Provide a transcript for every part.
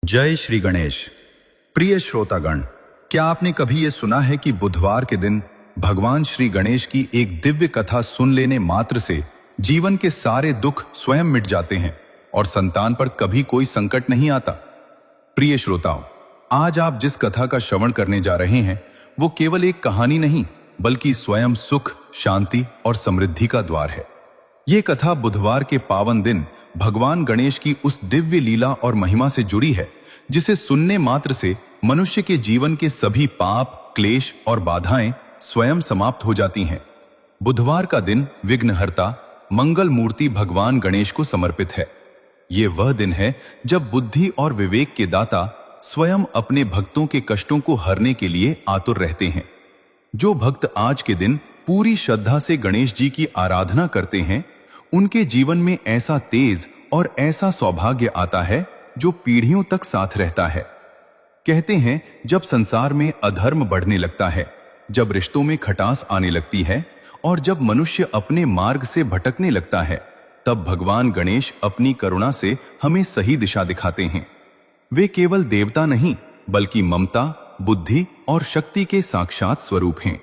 जय श्री गणेश। प्रिय श्रोतागण, क्या आपने कभी ये सुना है कि बुधवार के दिन भगवान श्री गणेश की एक दिव्य कथा सुन लेने मात्र से जीवन के सारे दुख स्वयं मिट जाते हैं और संतान पर कभी कोई संकट नहीं आता। प्रिय श्रोताओं, आज आप जिस कथा का श्रवण करने जा रहे हैं वो केवल एक कहानी नहीं बल्कि स्वयं सुख, शांति और समृद्धि का द्वार है। ये कथा बुधवार के पावन दिन भगवान गणेश की उस दिव्य लीला और महिमा से जुड़ी है जिसे सुनने मात्र से मनुष्य के जीवन के सभी पाप, क्लेश और बाधाएं स्वयं समाप्त हो जाती हैं। बुधवार का दिन विघ्नहर्ता, मंगल मूर्ति भगवान गणेश को समर्पित है। ये वह दिन है जब बुद्धि और विवेक के दाता स्वयं अपने भक्तों के कष्टों को हरने के लिए आतुर रहते हैं। जो भक्त आज के दिन पूरी श्रद्धा से गणेश जी की आराधना करते हैं उनके जीवन में ऐसा तेज और ऐसा सौभाग्य आता है जो पीढ़ियों तक साथ रहता है। कहते हैं, जब संसार में अधर्म बढ़ने लगता है, जब रिश्तों में खटास आने लगती है और जब मनुष्य अपने मार्ग से भटकने लगता है, तब भगवान गणेश अपनी करुणा से हमें सही दिशा दिखाते हैं। वे केवल देवता नहीं बल्कि ममता, बुद्धि और शक्ति के साक्षात स्वरूप हैं।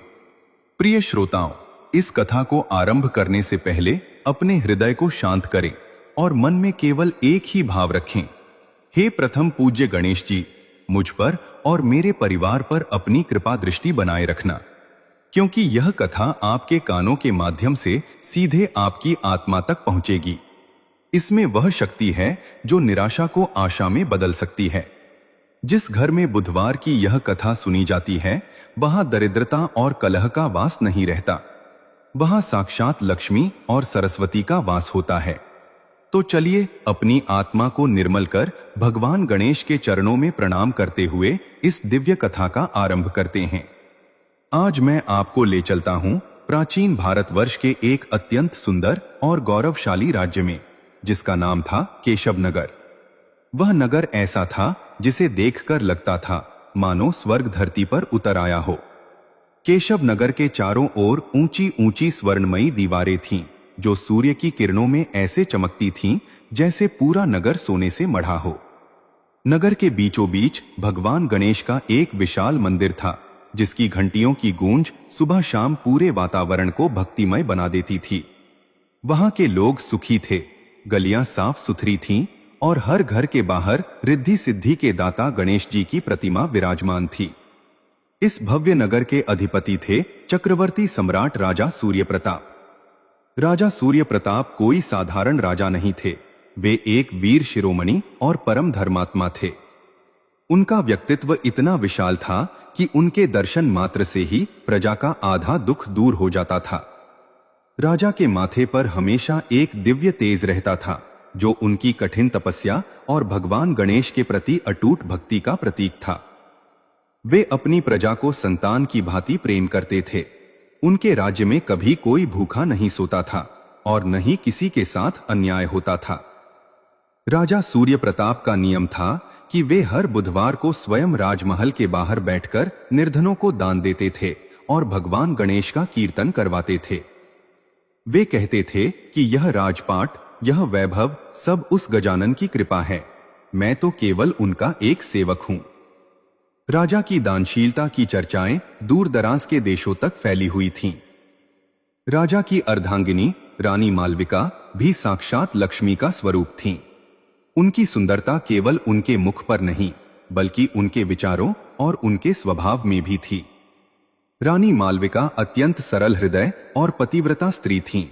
प्रिय श्रोताओं, इस कथा को आरंभ करने से पहले अपने हृदय को शांत करें और मन में केवल एक ही भाव रखें। हे प्रथम पूज्य गणेश जी, मुझ पर और मेरे परिवार पर अपनी कृपा दृष्टि बनाए रखना, क्योंकि यह कथा आपके कानों के माध्यम से सीधे आपकी आत्मा तक पहुंचेगी। इसमें वह शक्ति है जो निराशा को आशा में बदल सकती है। जिस घर में बुधवार की यह कथा सुनी जाती है वहां दरिद्रता और कलह का वास नहीं रहता, वहां साक्षात लक्ष्मी और सरस्वती का वास होता है। तो चलिए अपनी आत्मा को निर्मल कर भगवान गणेश के चरणों में प्रणाम करते हुए इस दिव्य कथा का आरंभ करते हैं। आज मैं आपको ले चलता हूं प्राचीन भारतवर्ष के एक अत्यंत सुंदर और गौरवशाली राज्य में, जिसका नाम था केशव नगर। वह नगर ऐसा था जिसे देखकर लगता था मानो स्वर्ग धरती पर उतर आया हो। केशव नगर के चारों ओर ऊंची ऊंची स्वर्णमयी दीवारें थीं, जो सूर्य की किरणों में ऐसे चमकती थीं जैसे पूरा नगर सोने से मढ़ा हो। नगर के बीचों बीच भगवान गणेश का एक विशाल मंदिर था, जिसकी घंटियों की गूंज सुबह शाम पूरे वातावरण को भक्तिमय बना देती थी। वहां के लोग सुखी थे, गलियां साफ सुथरी थीं और हर घर के बाहर रिद्धि सिद्धि के दाता गणेश जी की प्रतिमा विराजमान थी। इस भव्य नगर के अधिपति थे चक्रवर्ती सम्राट राजा सूर्य प्रताप। राजा सूर्य प्रताप कोई साधारण राजा नहीं थे, वे एक वीर शिरोमणि और परम धर्मात्मा थे। उनका व्यक्तित्व इतना विशाल था कि उनके दर्शन मात्र से ही प्रजा का आधा दुख दूर हो जाता था। राजा के माथे पर हमेशा एक दिव्य तेज रहता था, जो उनकी कठिन तपस्या और भगवान गणेश के प्रति अटूट भक्ति का प्रतीक था। वे अपनी प्रजा को संतान की भांति प्रेम करते थे। उनके राज्य में कभी कोई भूखा नहीं सोता था और न ही किसी के साथ अन्याय होता था। राजा सूर्य प्रताप का नियम था कि वे हर बुधवार को स्वयं राजमहल के बाहर बैठकर निर्धनों को दान देते थे और भगवान गणेश का कीर्तन करवाते थे। वे कहते थे कि यह राजपाट, यह वैभव सब उस गजानन की कृपा है, मैं तो केवल उनका एक सेवक हूं। राजा की दानशीलता की चर्चाएं दूर दराज के देशों तक फैली हुई थीं। राजा की अर्धांगिनी रानी मालविका भी साक्षात लक्ष्मी का स्वरूप थीं। उनकी सुंदरता केवल उनके मुख पर नहीं बल्कि उनके विचारों और उनके स्वभाव में भी थी। रानी मालविका अत्यंत सरल हृदय और पतिव्रता स्त्री थीं।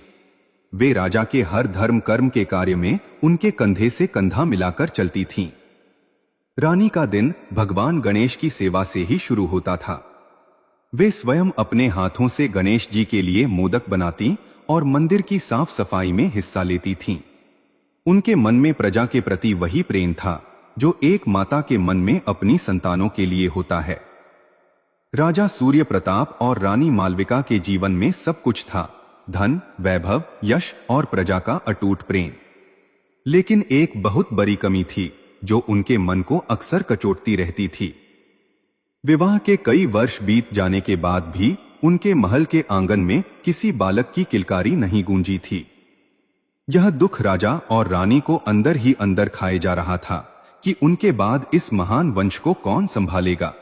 वे राजा के हर धर्म कर्म के कार्य में उनके कंधे से कंधा मिलाकर चलती थीं। रानी का दिन भगवान गणेश की सेवा से ही शुरू होता था। वे स्वयं अपने हाथों से गणेश जी के लिए मोदक बनाती और मंदिर की साफ सफाई में हिस्सा लेती थीं। उनके मन में प्रजा के प्रति वही प्रेम था जो एक माता के मन में अपनी संतानों के लिए होता है। राजा सूर्य प्रताप और रानी मालविका के जीवन में सब कुछ था, धन, वैभव, यश और प्रजा का अटूट प्रेम। लेकिन एक बहुत बड़ी कमी थी जो उनके मन को अक्सर कचोटती रहती थी। विवाह के कई वर्ष बीत जाने के बाद भी उनके महल के आंगन में किसी बालक की किलकारी नहीं गूंजी थी। यह दुख राजा और रानी को अंदर ही अंदर खाए जा रहा था, कि उनके बाद इस महान वंश को कौन संभालेगा,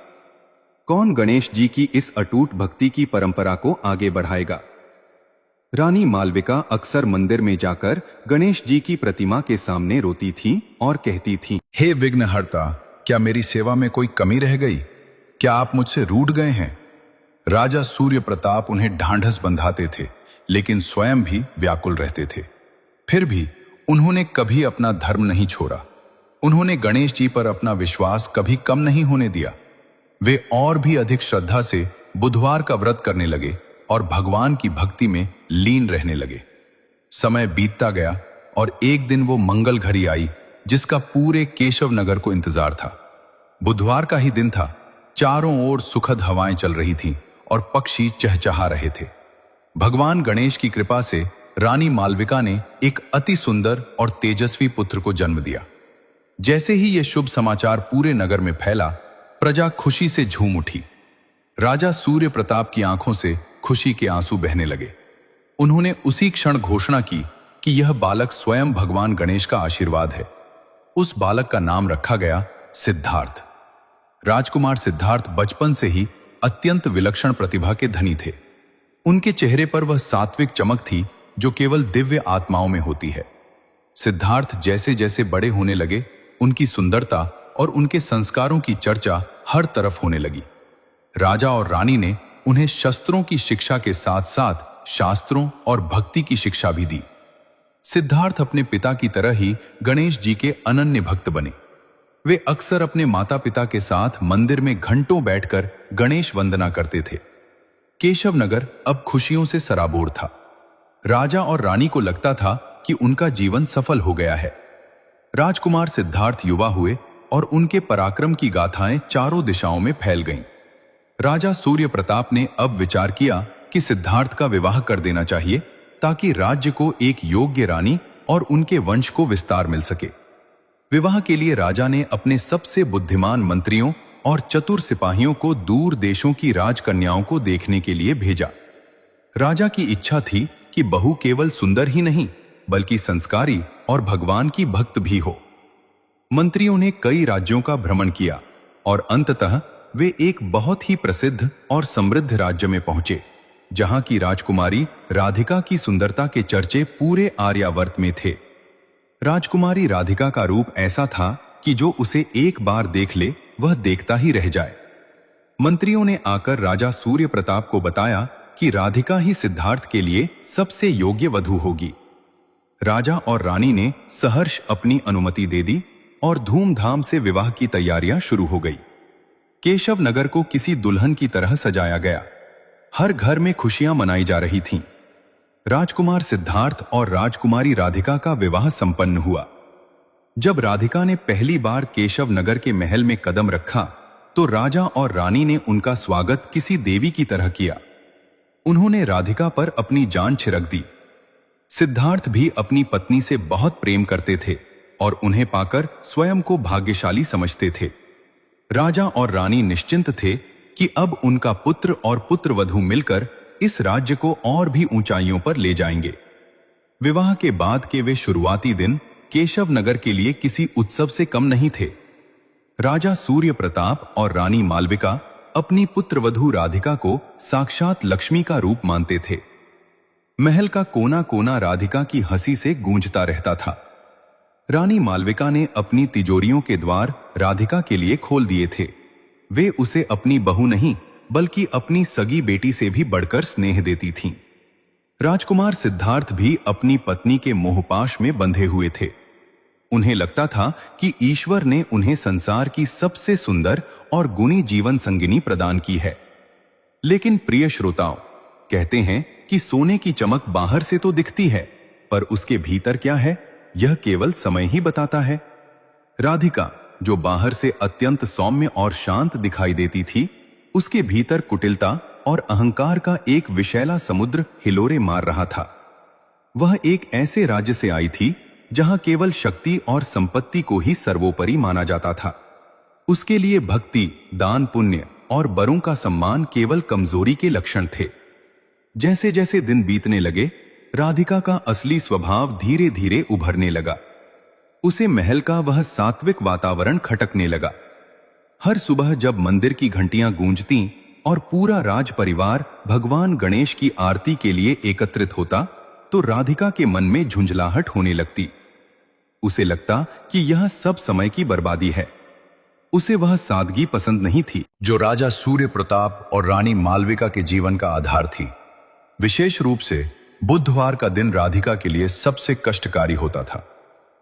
कौन गणेश जी की इस अटूट भक्ति की परंपरा को आगे बढ़ाएगा। रानी मालविका अक्सर मंदिर में जाकर गणेश जी की प्रतिमा के सामने रोती थी और कहती थी, हे विघ्नहर्ता, क्या मेरी सेवा में कोई कमी रह गई? क्या आप मुझसे रूठ गए हैं? राजा सूर्य प्रताप उन्हें ढांढस बंधाते थे, लेकिन स्वयं भी व्याकुल रहते थे। फिर भी उन्होंने कभी अपना धर्म नहीं छोड़ा। उन्होंने गणेश जी पर अपना विश्वास कभी कम नहीं होने दिया। वे और भी अधिक श्रद्धा से बुधवार का व्रत करने लगे और भगवान की भक्ति में लीन रहने लगे। समय बीतता गया और एक दिन वो मंगल घड़ी आई जिसका पूरे केशव नगर को इंतजार था। बुधवार का ही दिन था। चारों ओर सुखद हवाएं चल रही थीं और पक्षी चहचहा रहे थे। भगवान गणेश की कृपा से रानी मालविका ने एक अति सुंदर और तेजस्वी पुत्र को जन्म दिया। जैसे ही यह शुभ समाचार पूरे नगर में फैला, प्रजा खुशी से झूम उठी। राजा सूर्य प्रताप की आंखों से खुशी के आंसू बहने लगे। उन्होंने उसी क्षण घोषणा की कि यह बालक स्वयं भगवान गणेश का आशीर्वाद है। उस बालक का नाम रखा गया सिद्धार्थ। राजकुमार सिद्धार्थ बचपन से ही अत्यंत विलक्षण प्रतिभा के धनी थे। उनके चेहरे पर वह सात्विक चमक थी जो केवल दिव्य आत्माओं में होती है। सिद्धार्थ जैसे जैसे बड़े होने लगे, उनकी सुंदरता और उनके संस्कारों की चर्चा हर तरफ होने लगी। राजा और रानी ने उन्हें शस्त्रों की शिक्षा के साथ साथ शास्त्रों और भक्ति की शिक्षा भी दी। सिद्धार्थ अपने पिता की तरह ही गणेश जी के अनन्य भक्त बने। वे अक्सर अपने माता पिता के साथ मंदिर में घंटों बैठकर गणेश वंदना करते थे। केशव नगर अब खुशियों से सराबोर था। राजा और रानी को लगता था कि उनका जीवन सफल हो गया है। राजकुमार सिद्धार्थ युवा हुए और उनके पराक्रम की गाथाएं चारों दिशाओं में फैल गईं। राजा सूर्य प्रताप ने अब विचार किया कि सिद्धार्थ का विवाह कर देना चाहिए ताकि राज्य को एक योग्य रानी और उनके वंश को विस्तार मिल सके। विवाह के लिए राजा ने अपने सबसे बुद्धिमान मंत्रियों और चतुर सिपाहियों को दूर देशों की राजकन्याओं को देखने के लिए भेजा। राजा की इच्छा थी कि बहू केवल सुंदर ही नहीं बल्कि संस्कारी और भगवान की भक्त भी हो। मंत्रियों ने कई राज्यों का भ्रमण किया और अंततः वे एक बहुत ही प्रसिद्ध और समृद्ध राज्य में पहुंचे, जहां की राजकुमारी राधिका की सुंदरता के चर्चे पूरे आर्यावर्त में थे। राजकुमारी राधिका का रूप ऐसा था कि जो उसे एक बार देख ले वह देखता ही रह जाए। मंत्रियों ने आकर राजा सूर्य प्रताप को बताया कि राधिका ही सिद्धार्थ के लिए सबसे योग्य वधू होगी। राजा और रानी ने सहर्ष अपनी अनुमति दे दी और धूमधाम से विवाह की तैयारियां शुरू हो गई। केशव नगर को किसी दुल्हन की तरह सजाया गया। हर घर में खुशियां मनाई जा रही थीं। राजकुमार सिद्धार्थ और राजकुमारी राधिका का विवाह संपन्न हुआ। जब राधिका ने पहली बार केशव नगर के महल में कदम रखा तो राजा और रानी ने उनका स्वागत किसी देवी की तरह किया। उन्होंने राधिका पर अपनी जान छिड़क दी। सिद्धार्थ भी अपनी पत्नी से बहुत प्रेम करते थे और उन्हें पाकर स्वयं को भाग्यशाली समझते थे। राजा और रानी निश्चिंत थे कि अब उनका पुत्र और पुत्रवधू मिलकर इस राज्य को और भी ऊंचाइयों पर ले जाएंगे। विवाह के बाद के वे शुरुआती दिन केशव नगर के लिए किसी उत्सव से कम नहीं थे। राजा सूर्य प्रताप और रानी मालविका अपनी पुत्रवधू राधिका को साक्षात लक्ष्मी का रूप मानते थे। महल का कोना कोना राधिका की हंसी से गूंजता रहता था। रानी मालविका ने अपनी तिजोरियों के द्वार राधिका के लिए खोल दिए थे। वे उसे अपनी बहू नहीं बल्कि अपनी सगी बेटी से भी बढ़कर स्नेह देती थीं। राजकुमार सिद्धार्थ भी अपनी पत्नी के मोहपाश में बंधे हुए थे। उन्हें लगता था कि ईश्वर ने उन्हें संसार की सबसे सुंदर और गुणी जीवन संगिनी प्रदान की है। लेकिन प्रिय श्रोताओं, कहते हैं कि सोने की चमक बाहर से तो दिखती है, पर उसके भीतर क्या है यह केवल समय ही बताता है। राधिका, जो बाहर से अत्यंत सौम्य और शांत दिखाई देती थी, उसके भीतर कुटिलता और अहंकार का एक विशैला समुद्र हिलोरे मार रहा था। वह एक ऐसे राज्य से आई थी जहां केवल शक्ति और संपत्ति को ही सर्वोपरि माना जाता था। उसके लिए भक्ति, दान, पुण्य और बड़ों का सम्मान केवल कमजोरी के लक्षण थे। जैसे जैसे दिन बीतने लगे, राधिका का असली स्वभाव धीरे धीरे उभरने लगा। उसे महल का वह सात्विक वातावरण खटकने लगा। हर सुबह जब मंदिर की घंटियां गूंजती और पूरा राज परिवार भगवान गणेश की आरती के लिए एकत्रित होता, तो राधिका के मन में झुंझलाहट होने लगती। उसे लगता कि यह सब समय की बर्बादी है। उसे वह सादगी पसंद नहीं थी जो राजा सूर्य प्रताप और रानी मालविका के जीवन का आधार थी। विशेष रूप से बुधवार का दिन राधिका के लिए सबसे कष्टकारी होता था।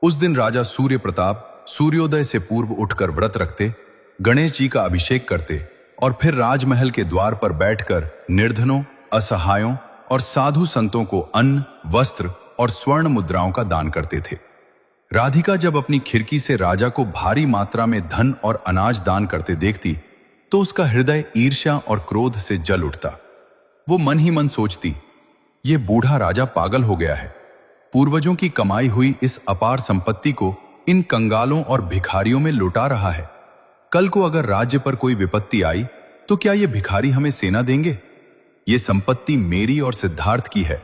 उस दिन राजा सूर्य प्रताप सूर्योदय से पूर्व उठकर व्रत रखते, गणेश जी का अभिषेक करते और फिर राजमहल के द्वार पर बैठकर निर्धनों, असहायों और साधु संतों को अन्न, वस्त्र और स्वर्ण मुद्राओं का दान करते थे। राधिका जब अपनी खिड़की से राजा को भारी मात्रा में धन और अनाज दान करते देखती, तो उसका हृदय ईर्ष्या और क्रोध से जल उठता। वो मन ही मन सोचती, ये बूढ़ा राजा पागल हो गया है। पूर्वजों की कमाई हुई इस अपार संपत्ति को इन कंगालों और भिखारियों में लुटा रहा है। कल को अगर राज्य पर कोई विपत्ति आई तो क्या ये भिखारी हमें सेना देंगे? ये संपत्ति मेरी और सिद्धार्थ की है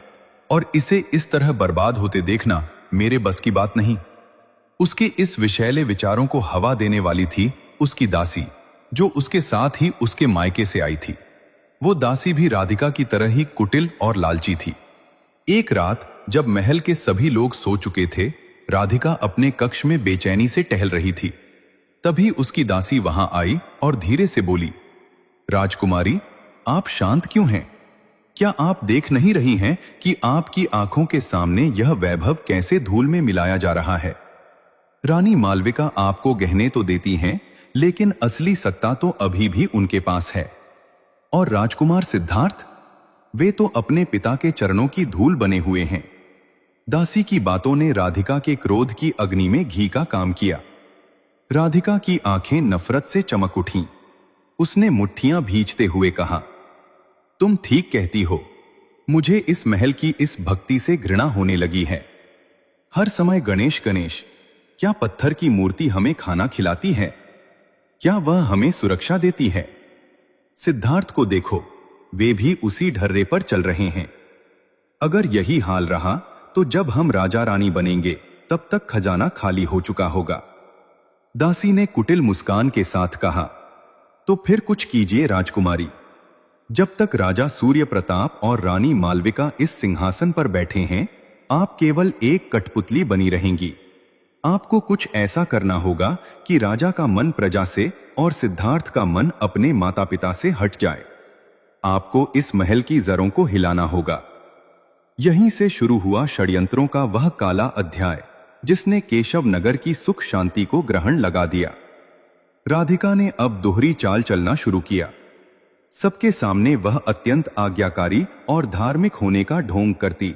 और इसे इस तरह बर्बाद होते देखना मेरे बस की बात नहीं। उसके इस विषैले विचारों को हवा देने वाली थी उसकी दासी, जो उसके साथ ही उसके मायके से आई थी। वो दासी भी राधिका की तरह ही कुटिल और लालची थी। एक रात जब महल के सभी लोग सो चुके थे, राधिका अपने कक्ष में बेचैनी से टहल रही थी। तभी उसकी दासी वहां आई और धीरे से बोली, राजकुमारी, आप शांत क्यों हैं? क्या आप देख नहीं रही हैं कि आपकी आंखों के सामने यह वैभव कैसे धूल में मिलाया जा रहा है? रानी मालविका आपको गहने तो देती हैं, लेकिन असली सत्ता तो अभी भी उनके पास है। और राजकुमार सिद्धार्थ, वे तो अपने पिता के चरणों की धूल बने हुए हैं। दासी की बातों ने राधिका के क्रोध की अग्नि में घी का काम किया। राधिका की आंखें नफरत से चमक उठीं। उसने मुट्ठियां भींचते हुए कहा, तुम ठीक कहती हो। मुझे इस महल की इस भक्ति से घृणा होने लगी है। हर समय गणेश गणेश। क्या पत्थर की मूर्ति हमें खाना खिलाती है? क्या वह हमें सुरक्षा देती है? सिद्धार्थ को देखो, वे भी उसी ढर्रे पर चल रहे हैं। अगर यही हाल रहा तो जब हम राजा रानी बनेंगे तब तक खजाना खाली हो चुका होगा। दासी ने कुटिल मुस्कान के साथ कहा, तो फिर कुछ कीजिए राजकुमारी। जब तक राजा सूर्य प्रताप और रानी मालविका इस सिंहासन पर बैठे हैं, आप केवल एक कठपुतली बनी रहेंगी। आपको कुछ ऐसा करना होगा कि राजा का मन प्रजा से और सिद्धार्थ का मन अपने माता पिता से हट जाए। आपको इस महल की जरों को हिलाना होगा। यहीं से शुरू हुआ षड्यंत्रों का वह काला अध्याय जिसने केशव नगर की सुख शांति को ग्रहण लगा दिया। राधिका ने अब दोहरी चाल चलना शुरू किया। सबके सामने वह अत्यंत आज्ञाकारी और धार्मिक होने का ढोंग करती,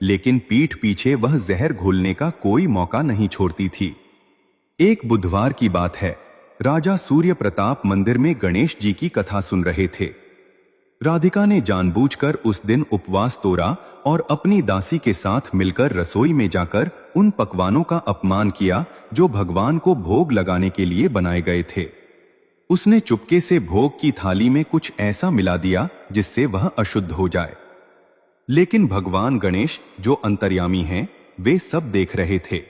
लेकिन पीठ पीछे वह जहर घोलने का कोई मौका नहीं छोड़ती थी। एक बुधवार की बात है, राजा सूर्य प्रताप मंदिर में गणेश जी की कथा सुन रहे थे। राधिका ने जानबूझकर उस दिन उपवास तोड़ा और अपनी दासी के साथ मिलकर रसोई में जाकर उन पकवानों का अपमान किया जो भगवान को भोग लगाने के लिए बनाए गए थे। उसने चुपके से भोग की थाली में कुछ ऐसा मिला दिया जिससे वह अशुद्ध हो जाए। लेकिन भगवान गणेश, जो अंतर्यामी हैं, वे सब देख रहे थे।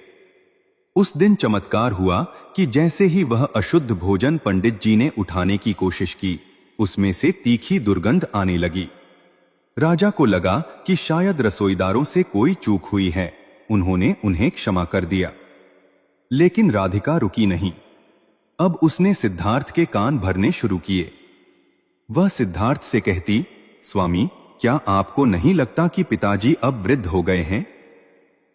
उस दिन चमत्कार हुआ कि जैसे ही वह अशुद्ध भोजन पंडित जी ने उठाने की कोशिश की, उसमें से तीखी दुर्गंध आने लगी। राजा को लगा कि शायद रसोईदारों से कोई चूक हुई है। उन्होंने उन्हें क्षमा कर दिया। लेकिन राधिका रुकी नहीं। अब उसने सिद्धार्थ के कान भरने शुरू किए। वह सिद्धार्थ से कहती, स्वामी, क्या आपको नहीं लगता कि पिताजी अब वृद्ध हो गए हैं?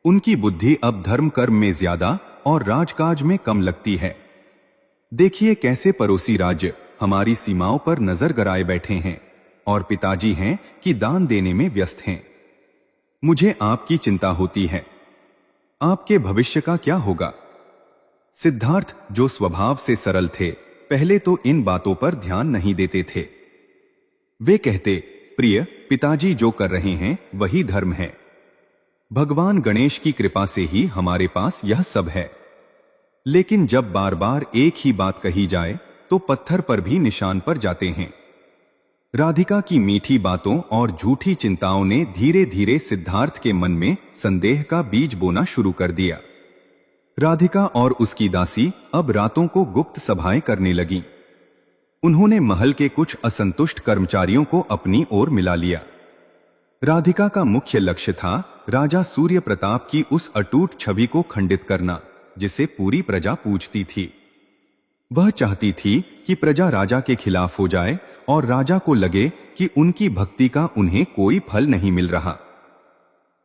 उनकी बुद्धि अब धर्म कर्म में ज्यादा और राजकाज में कम लगती है। देखिए कैसे पड़ोसी राज्य हमारी सीमाओं पर नजर गराए बैठे हैं और पिताजी हैं कि दान देने में व्यस्त हैं। मुझे आपकी चिंता होती है। आपके भविष्य का क्या होगा? सिद्धार्थ, जो स्वभाव से सरल थे, पहले तो इन बातों पर ध्यान नहीं देते थे। वे कहते, प्रिय पिताजी, जो कर रहे हैं वही धर्म है। भगवान गणेश की कृपा से ही हमारे पास यह सब है। लेकिन जब बार बार एक ही बात कही जाए तो पत्थर पर भी निशान पर जाते हैं। राधिका की मीठी बातों और झूठी चिंताओं ने धीरे धीरे सिद्धार्थ के मन में संदेह का बीज बोना शुरू कर दिया। राधिका और उसकी दासी अब रातों को गुप्त सभाएं करने लगीं। उन्होंने महल के कुछ असंतुष्ट कर्मचारियों को अपनी ओर मिला लिया। राधिका का मुख्य लक्ष्य था राजा सूर्य प्रताप की उस अटूट छवि को खंडित करना जिसे पूरी प्रजा पूजती थी। वह चाहती थी कि प्रजा राजा के खिलाफ हो जाए और राजा को लगे कि उनकी भक्ति का उन्हें कोई फल नहीं मिल रहा।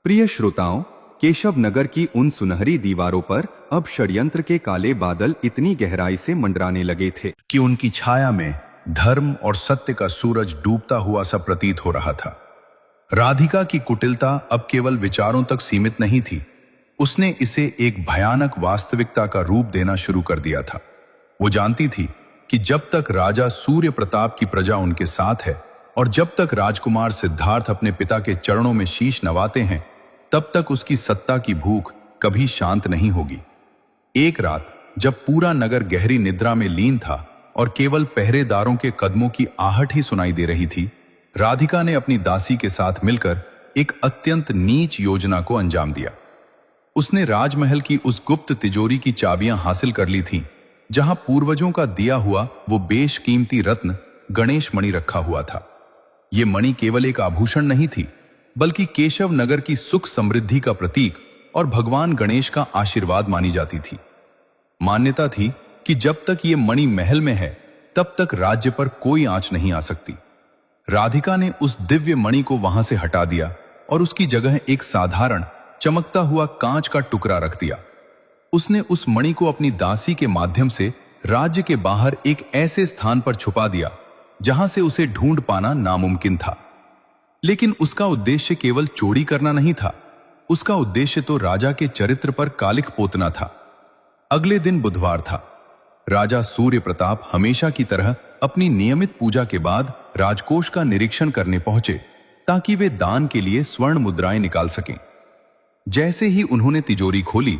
प्रिय श्रोताओं, केशव नगर की उन सुनहरी दीवारों पर अब षड्यंत्र के काले बादल इतनी गहराई से मंडराने लगे थे कि उनकी छाया में धर्म और सत्य का सूरज डूबता हुआ सा प्रतीत हो रहा था। राधिका की कुटिलता अब केवल विचारों तक सीमित नहीं थी, उसने इसे एक भयानक वास्तविकता का रूप देना शुरू कर दिया था। वो जानती थी कि जब तक राजा सूर्य प्रताप की प्रजा उनके साथ है और जब तक राजकुमार सिद्धार्थ अपने पिता के चरणों में शीश नवाते हैं, तब तक उसकी सत्ता की भूख कभी शांत नहीं होगी। एक रात जब पूरा नगर गहरी निद्रा में लीन था और केवल पहरेदारों के कदमों की आहट ही सुनाई दे रही थी, राधिका ने अपनी दासी के साथ मिलकर एक अत्यंत नीच योजना को अंजाम दिया। उसने राजमहल की उस गुप्त तिजोरी की चाबियां हासिल कर ली थीं, जहां पूर्वजों का दिया हुआ वो बेशकीमती रत्न गणेश मणि रखा हुआ था। ये मणि केवल एक आभूषण नहीं थी, बल्कि केशव नगर की सुख समृद्धि का प्रतीक और भगवान गणेश का आशीर्वाद मानी जाती थी। मान्यता थी कि जब तक ये मणि महल में है, तब तक राज्य पर कोई आंच नहीं आ सकती। राधिका ने उस दिव्य मणि को वहां से हटा दिया और उसकी जगह एक साधारण चमकता हुआ कांच का टुकड़ा रख दिया। उसने उस मणि को अपनी दासी के माध्यम से राज्य के बाहर एक ऐसे स्थान पर छुपा दिया जहां से उसे ढूंढ पाना नामुमकिन था। लेकिन उसका उद्देश्य केवल चोरी करना नहीं था, उसका उद्देश्य तो राजा के चरित्र पर कालिख पोतना था। अगले दिन बुधवार था। राजा सूर्य प्रताप हमेशा की तरह अपनी नियमित पूजा के बाद राजकोष का निरीक्षण करने पहुंचे ताकि वे दान के लिए स्वर्ण मुद्राएं निकाल सकें। जैसे ही उन्होंने तिजोरी खोली,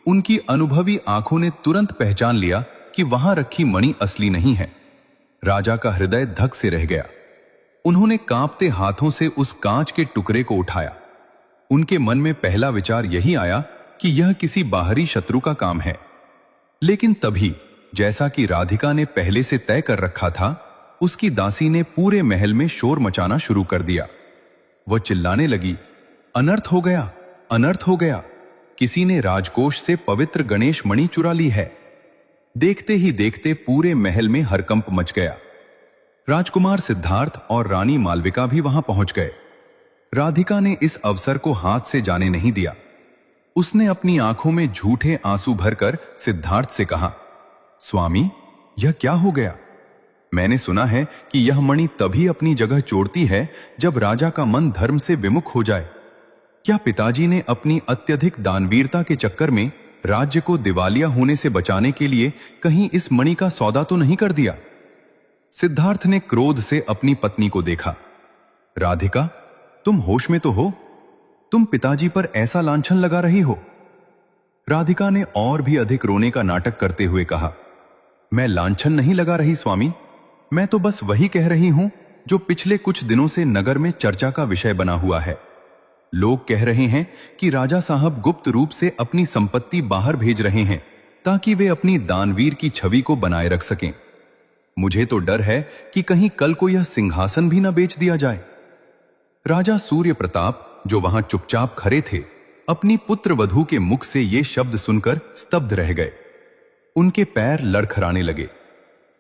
उनकी अनुभवी आंखों ने तुरंत पहचान लिया कि वहां रखी मणि असली नहीं है। राजा का हृदय धक से रह गया। उन्होंने कांपते हाथों से उस कांच के टुकड़े को उठाया। उनके मन में पहला विचार यही आया कि यह किसी बाहरी शत्रु का काम है। लेकिन तभी, जैसा कि राधिका ने पहले से तय कर रखा था, उसकी दासी ने पूरे महल में शोर मचाना शुरू कर दिया। वह चिल्लाने लगी, अनर्थ हो गया, अनर्थ हो गया, किसी ने राजकोष से पवित्र गणेश मणि चुरा ली है। देखते ही देखते पूरे महल में हरकंप मच गया। राजकुमार सिद्धार्थ और रानी मालविका भी वहां पहुंच गए। राधिका ने इस अवसर को हाथ से जाने नहीं दिया। उसने अपनी आंखों में झूठे आंसू भरकर सिद्धार्थ से कहा, स्वामी, यह क्या हो गया? मैंने सुना है कि यह मणि तभी अपनी जगह छोड़ती है जब राजा का मन धर्म से विमुख हो जाए। क्या पिताजी ने अपनी अत्यधिक दानवीरता के चक्कर में राज्य को दिवालिया होने से बचाने के लिए कहीं इस मणि का सौदा तो नहीं कर दिया? सिद्धार्थ ने क्रोध से अपनी पत्नी को देखा। राधिका, तुम होश में तो हो? तुम पिताजी पर ऐसा लांछन लगा रही हो? राधिका ने और भी अधिक रोने का नाटक करते हुए कहा, मैं लांछन नहीं लगा रही स्वामी, मैं तो बस वही कह रही हूं जो पिछले कुछ दिनों से नगर में चर्चा का विषय बना हुआ है। लोग कह रहे हैं कि राजा साहब गुप्त रूप से अपनी संपत्ति बाहर भेज रहे हैं ताकि वे अपनी दानवीर की छवि को बनाए रख सकें। मुझे तो डर है कि कहीं कल को यह सिंहासन भी न बेच दिया जाए। राजा सूर्य प्रताप, जो वहां चुपचाप खड़े थे, अपनी पुत्र वधू के मुख से ये शब्द सुनकर स्तब्ध रह गए। उनके पैर लड़खड़ाने लगे।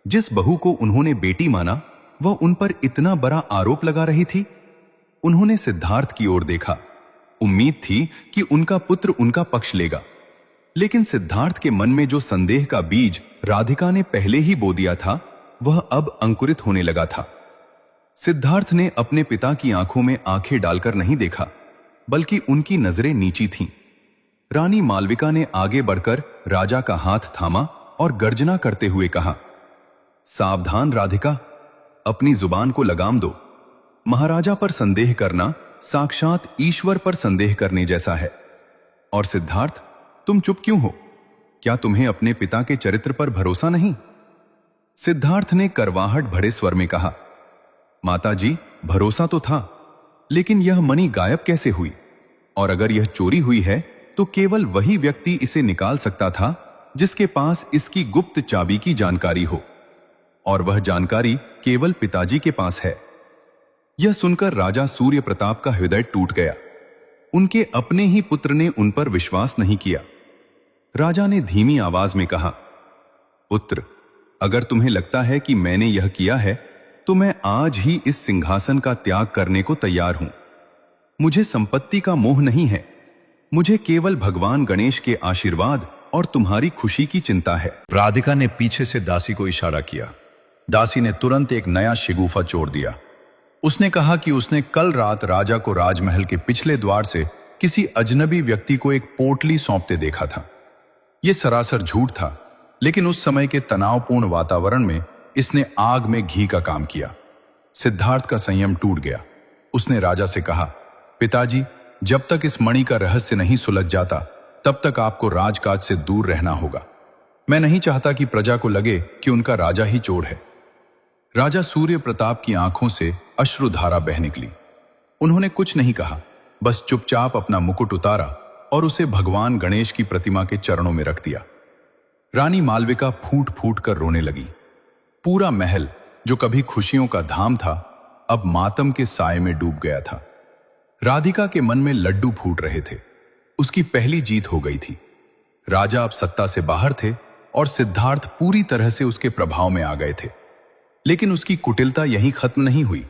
जिस बहू को उन्होंने बेटी माना, वह उन पर इतना बड़ा आरोप लगा रही थी। उन्होंने सिद्धार्थ की ओर देखा। उम्मीद थी कि उनका पुत्र उनका पक्ष लेगा, लेकिन सिद्धार्थ के मन में जो संदेह का बीज राधिका ने पहले ही बो दिया था, वह अब अंकुरित होने लगा था। सिद्धार्थ ने अपने पिता की आंखों में आंखें डालकर नहीं देखा, बल्कि उनकी नजरें नीची थीं। रानी मालविका ने आगे बढ़कर राजा का हाथ थामा और गर्जना करते हुए कहा, सावधान राधिका, अपनी जुबान को लगाम दो। महाराजा पर संदेह करना साक्षात ईश्वर पर संदेह करने जैसा है। और सिद्धार्थ, तुम चुप क्यों हो? क्या तुम्हें अपने पिता के चरित्र पर भरोसा नहीं? सिद्धार्थ ने करवाहट भरे स्वर में कहा, माताजी, भरोसा तो था, लेकिन यह मणि गायब कैसे हुई? और अगर यह चोरी हुई है तो केवल वही व्यक्ति इसे निकाल सकता था जिसके पास इसकी गुप्त चाबी की जानकारी हो, और वह जानकारी केवल पिताजी के पास है। यह सुनकर राजा सूर्य प्रताप का हृदय टूट गया। उनके अपने ही पुत्र ने उन पर विश्वास नहीं किया। राजा ने धीमी आवाज में कहा, पुत्र, अगर तुम्हें लगता है कि मैंने यह किया है तो मैं आज ही इस सिंहासन का त्याग करने को तैयार हूं। मुझे संपत्ति का मोह नहीं है, मुझे केवल भगवान गणेश के आशीर्वाद और तुम्हारी खुशी की चिंता है। राधिका ने पीछे से दासी को इशारा किया। दासी ने तुरंत एक नया शिगुफा छोड़ दिया। उसने कहा कि उसने कल रात राजा को राजमहल के पिछले द्वार से किसी अजनबी व्यक्ति को एक पोटली सौंपते देखा था। यह सरासर झूठ था, लेकिन उस समय के तनावपूर्ण वातावरण में इसने आग में घी का काम किया। सिद्धार्थ का संयम टूट गया। उसने राजा से कहा, पिताजी, जब तक इस मणि का रहस्य नहीं सुलझ जाता तब तक आपको राजकाज से दूर रहना होगा। मैं नहीं चाहता कि प्रजा को लगे कि उनका राजा ही चोर है। राजा सूर्य प्रताप की आंखों से अश्रुधारा बह निकली। उन्होंने कुछ नहीं कहा, बस चुपचाप अपना मुकुट उतारा और उसे भगवान गणेश की प्रतिमा के चरणों में रख दिया। रानी मालविका फूट फूट कर रोने लगी। पूरा महल, जो कभी खुशियों का धाम था, अब मातम के साए में डूब गया था। राधिका के मन में लड्डू फूट रहे थे। उसकी पहली जीत हो गई थी। राजा अब सत्ता से बाहर थे और सिद्धार्थ पूरी तरह से उसके प्रभाव में आ गए थे। लेकिन उसकी कुटिलता यहीं खत्म नहीं हुई।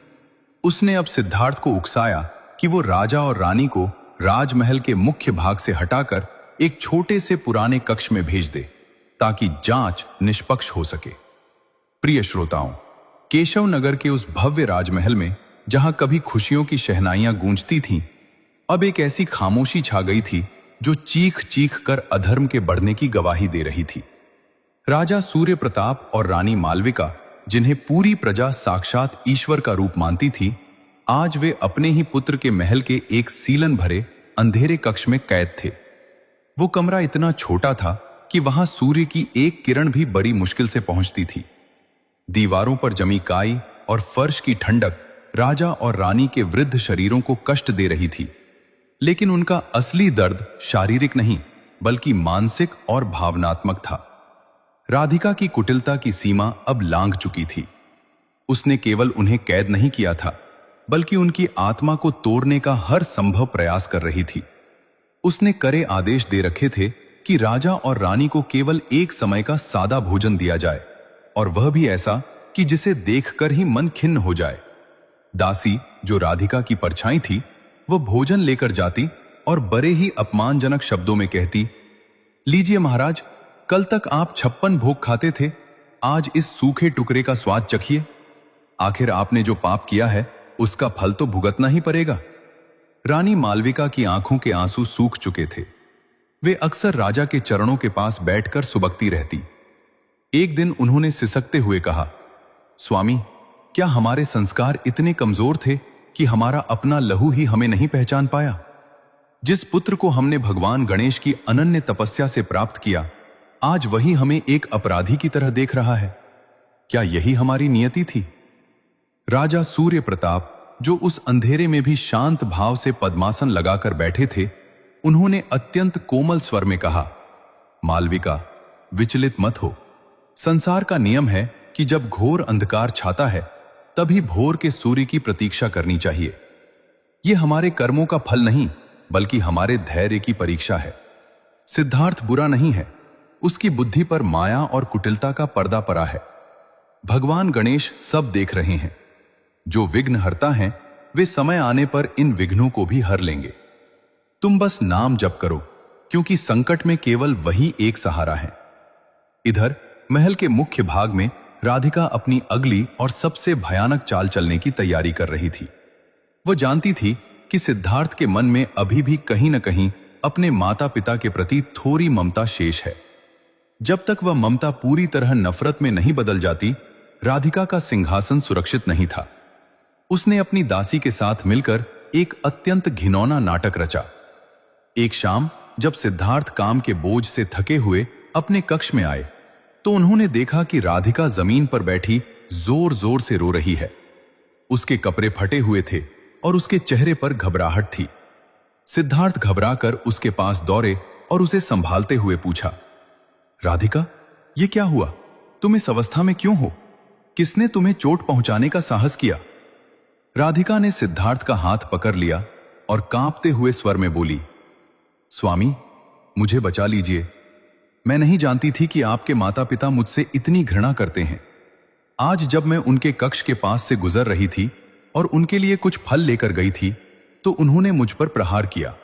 उसने अब सिद्धार्थ को उकसाया कि वो राजा और रानी को राजमहल के मुख्य भाग से हटाकर एक छोटे से पुराने कक्ष में भेज दे, ताकि जांच निष्पक्ष हो सके। प्रिय श्रोताओं, केशव नगर के उस भव्य राजमहल में जहां कभी खुशियों की शहनाइयां गूंजती थीं, अब एक ऐसी खामोशी छा गई थी जो चीख चीख कर अधर्म के बढ़ने की गवाही दे रही थी। राजा सूर्य प्रताप और रानी मालविका, जिन्हें पूरी प्रजा साक्षात ईश्वर का रूप मानती थी, आज वे अपने ही पुत्र के महल के एक सीलन भरे अंधेरे कक्ष में कैद थे। वो कमरा इतना छोटा था कि वहां सूर्य की एक किरण भी बड़ी मुश्किल से पहुंचती थी। दीवारों पर जमी काई और फर्श की ठंडक राजा और रानी के वृद्ध शरीरों को कष्ट दे रही थी, लेकिन उनका असली दर्द शारीरिक नहीं बल्कि मानसिक और भावनात्मक था। राधिका की कुटिलता की सीमा अब लांघ चुकी थी। उसने केवल उन्हें कैद नहीं किया था, बल्कि उनकी आत्मा को तोड़ने का हर संभव प्रयास कर रही थी। उसने कड़े आदेश दे रखे थे कि राजा और रानी को केवल एक समय का सादा भोजन दिया जाए, और वह भी ऐसा कि जिसे देखकर ही मन खिन्न हो जाए। दासी, जो राधिका की परछाई थी, वह भोजन लेकर जाती और बड़े ही अपमानजनक शब्दों में कहती, लीजिए महाराज, कल तक आप 56 भोग खाते थे, आज इस सूखे टुकड़े का स्वाद चखिए। आखिर आपने जो पाप किया है उसका फल तो भुगतना ही पड़ेगा। रानी मालविका की आंखों के आंसू सूख चुके थे। वे अक्सर राजा के चरणों के पास बैठकर सुबकती रहती। एक दिन उन्होंने सिसकते हुए कहा, स्वामी, क्या हमारे संस्कार इतने कमजोर थे कि हमारा अपना लहू ही हमें नहीं पहचान पाया? जिस पुत्र को हमने भगवान गणेश की अनन्य तपस्या से प्राप्त किया, आज वही हमें एक अपराधी की तरह देख रहा है। क्या यही हमारी नियति थी? राजा सूर्य प्रताप, जो उस अंधेरे में भी शांत भाव से पद्मासन लगाकर बैठे थे, उन्होंने अत्यंत कोमल स्वर में कहा, मालविका, विचलित मत हो। संसार का नियम है कि जब घोर अंधकार छाता है तभी भोर के सूर्य की प्रतीक्षा करनी चाहिए। यह हमारे कर्मों का फल नहीं बल्कि हमारे धैर्य की परीक्षा है। सिद्धार्थ बुरा नहीं है, उसकी बुद्धि पर माया और कुटिलता का पर्दा पड़ा है। भगवान गणेश सब देख रहे हैं। जो विघ्नहर्ता हैं, वे समय आने पर इन विघ्नों को भी हर लेंगे। तुम बस नाम जप करो, क्योंकि संकट में केवल वही एक सहारा है। इधर महल के मुख्य भाग में राधिका अपनी अगली और सबसे भयानक चाल चलने की तैयारी कर रही थी। वह जानती थी कि सिद्धार्थ के मन में अभी भी कहीं न कहीं अपने माता पिता के प्रति थोड़ी ममता शेष है। जब तक वह ममता पूरी तरह नफरत में नहीं बदल जाती, राधिका का सिंहासन सुरक्षित नहीं था। उसने अपनी दासी के साथ मिलकर एक अत्यंत घिनौना नाटक रचा। एक शाम जब सिद्धार्थ काम के बोझ से थके हुए अपने कक्ष में आए, तो उन्होंने देखा कि राधिका जमीन पर बैठी जोर जोर से रो रही है। उसके कपड़े फटे हुए थे और उसके चेहरे पर घबराहट थी। सिद्धार्थ घबराकर उसके पास दौड़े और उसे संभालते हुए पूछा, राधिका, ये क्या हुआ? तुम इस अवस्था में क्यों हो? किसने तुम्हें चोट पहुंचाने का साहस किया? राधिका ने सिद्धार्थ का हाथ पकड़ लिया और कांपते हुए स्वर में बोली, स्वामी, मुझे बचा लीजिए। मैं नहीं जानती थी कि आपके माता पिता मुझसे इतनी घृणा करते हैं। आज जब मैं उनके कक्ष के पास से गुजर रही थी और उनके लिए कुछ फल लेकर गई थी तो उन्होंने मुझ पर प्रहार किया।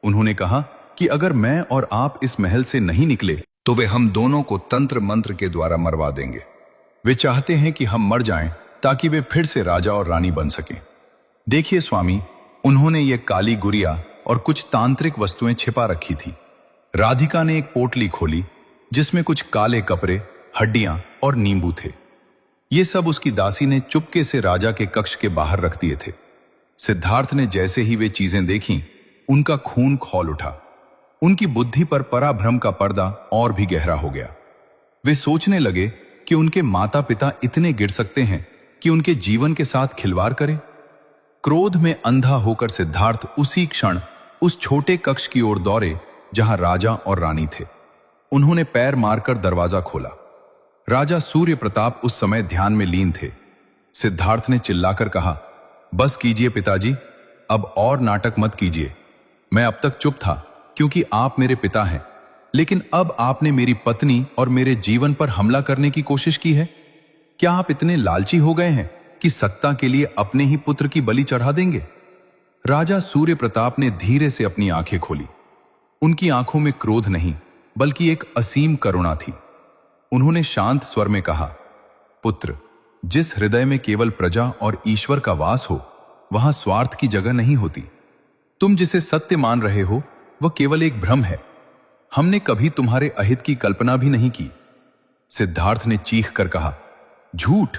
उन्होंने कहा कि अगर मैं और आप इस महल से नहीं निकले तो वे हम दोनों को तंत्र मंत्र के द्वारा मरवा देंगे। वे चाहते हैं कि हम मर जाएं ताकि वे फिर से राजा और रानी बन सकें। देखिए स्वामी, उन्होंने ये काली गुड़िया और कुछ तांत्रिक वस्तुएं छिपा रखी थी। राधिका ने एक पोटली खोली जिसमें कुछ काले कपड़े, हड्डियां और नींबू थे। ये सब उसकी दासी ने चुपके से राजा के कक्ष के बाहर रख दिए थे। सिद्धार्थ ने जैसे ही वे चीजें देखीं, उनका खून खौल उठा। उनकी बुद्धि पर पराभ्रम का पर्दा और भी गहरा हो गया। वे सोचने लगे कि उनके माता पिता इतने गिर सकते हैं कि उनके जीवन के साथ खिलवाड़ करें। क्रोध में अंधा होकर सिद्धार्थ उसी क्षण उस छोटे कक्ष की ओर दौड़े जहां राजा और रानी थे। उन्होंने पैर मारकर दरवाजा खोला। राजा सूर्य प्रताप उस समय ध्यान में लीन थे। सिद्धार्थ ने चिल्लाकर कहा, बस कीजिए पिताजी, अब और नाटक मत कीजिए। मैं अब तक चुप था क्योंकि आप मेरे पिता हैं, लेकिन अब आपने मेरी पत्नी और मेरे जीवन पर हमला करने की कोशिश की है। क्या आप इतने लालची हो गए हैं कि सत्ता के लिए अपने ही पुत्र की बलि चढ़ा देंगे? राजा सूर्य प्रताप ने धीरे से अपनी आंखें खोली। उनकी आंखों में क्रोध नहीं बल्कि एक असीम करुणा थी। उन्होंने शांत स्वर में कहा, पुत्र, जिस हृदय में केवल प्रजा और ईश्वर का वास हो वहां स्वार्थ की जगह नहीं होती। तुम जिसे सत्य मान रहे हो वह केवल एक भ्रम है। हमने कभी तुम्हारे अहित की कल्पना भी नहीं की। सिद्धार्थ ने चीख कर कहा, झूठ!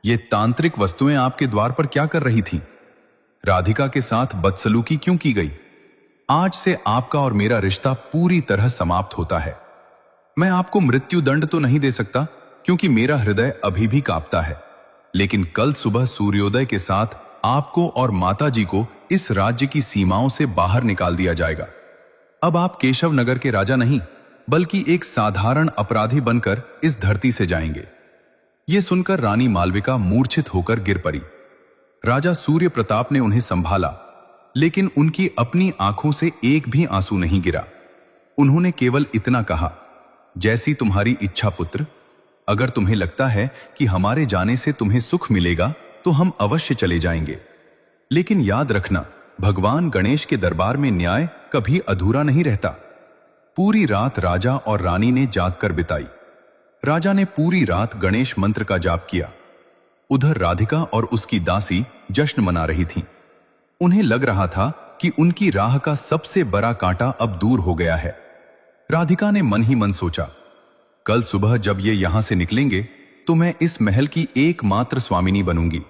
ये तांत्रिक वस्तुएं आपके द्वार पर क्या कर रही थीं? राधिका के साथ बदसलूकी क्यों की गई? आज से आपका और मेरा रिश्ता पूरी तरह समाप्त होता है। मैं आपको मृत्यु दंड तो नहीं दे सकता क्योंकि मेरा हृदय अभी भी कांपता है, लेकिन कल सुबह सूर्योदय के साथ आपको और माताजी को इस राज्य की सीमाओं से बाहर निकाल दिया जाएगा। अब आप केशव नगर के राजा नहीं बल्कि एक साधारण अपराधी बनकर इस धरती से जाएंगे। यह सुनकर रानी मालविका मूर्छित होकर गिर पड़ी। राजा सूर्य प्रताप ने उन्हें संभाला, लेकिन उनकी अपनी आंखों से एक भी आंसू नहीं गिरा। उन्होंने केवल इतना कहा, जैसी तुम्हारी इच्छा पुत्र। अगर तुम्हें लगता है कि हमारे जाने से तुम्हें सुख मिलेगा तो हम अवश्य चले जाएंगे, लेकिन याद रखना, भगवान गणेश के दरबार में न्याय कभी अधूरा नहीं रहता। पूरी रात राजा और रानी ने जागकर बिताई। राजा ने पूरी रात गणेश मंत्र का जाप किया। उधर राधिका और उसकी दासी जश्न मना रही थीं। उन्हें लग रहा था कि उनकी राह का सबसे बड़ा कांटा अब दूर हो गया है। राधिका ने मन ही मन सोचा, कल सुबह जब ये यहां से निकलेंगे तो मैं इस महल की एकमात्र स्वामिनी बनूंगी।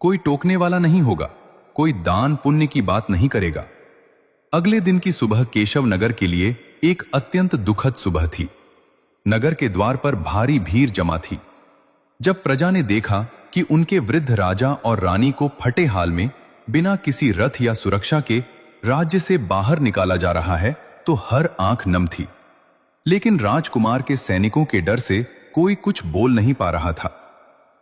कोई टोकने वाला नहीं होगा, कोई दान पुण्य की बात नहीं करेगा। अगले दिन की सुबह केशव नगर के लिए एक अत्यंत दुखद सुबह थी। नगर के द्वार पर भारी भीड़ जमा थी। जब प्रजा ने देखा कि उनके वृद्ध राजा और रानी को फटे हाल में बिना किसी रथ या सुरक्षा के राज्य से बाहर निकाला जा रहा है तो हर आंख नम थी। लेकिन राजकुमार के सैनिकों के डर से कोई कुछ बोल नहीं पा रहा था।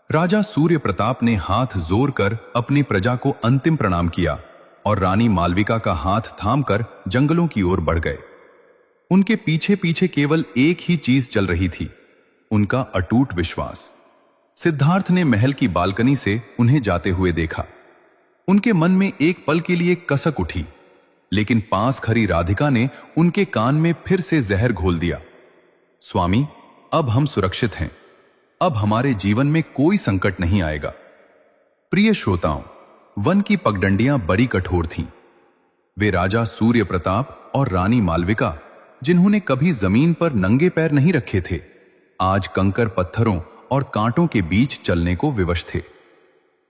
राजा सूर्य प्रताप ने हाथ जोर कर अपनी प्रजा को अंतिम प्रणाम किया और रानी मालविका का हाथ थामकर जंगलों की ओर बढ़ गए। उनके पीछे पीछे केवल एक ही चीज चल रही थी, उनका अटूट विश्वास। सिद्धार्थ ने महल की बालकनी से उन्हें जाते हुए देखा। उनके मन में एक पल के लिए कसक उठी, लेकिन पास खड़ी राधिका ने उनके कान में फिर से जहर घोल दिया। स्वामी, अब हम सुरक्षित हैं। अब हमारे जीवन में कोई संकट नहीं आएगा। प्रिय श्रोताओं, वन की पगडंडियां बड़ी कठोर थीं। वे राजा सूर्य प्रताप और रानी मालविका, जिन्होंने कभी जमीन पर नंगे पैर नहीं रखे थे, आज कंकर पत्थरों और कांटों के बीच चलने को विवश थे।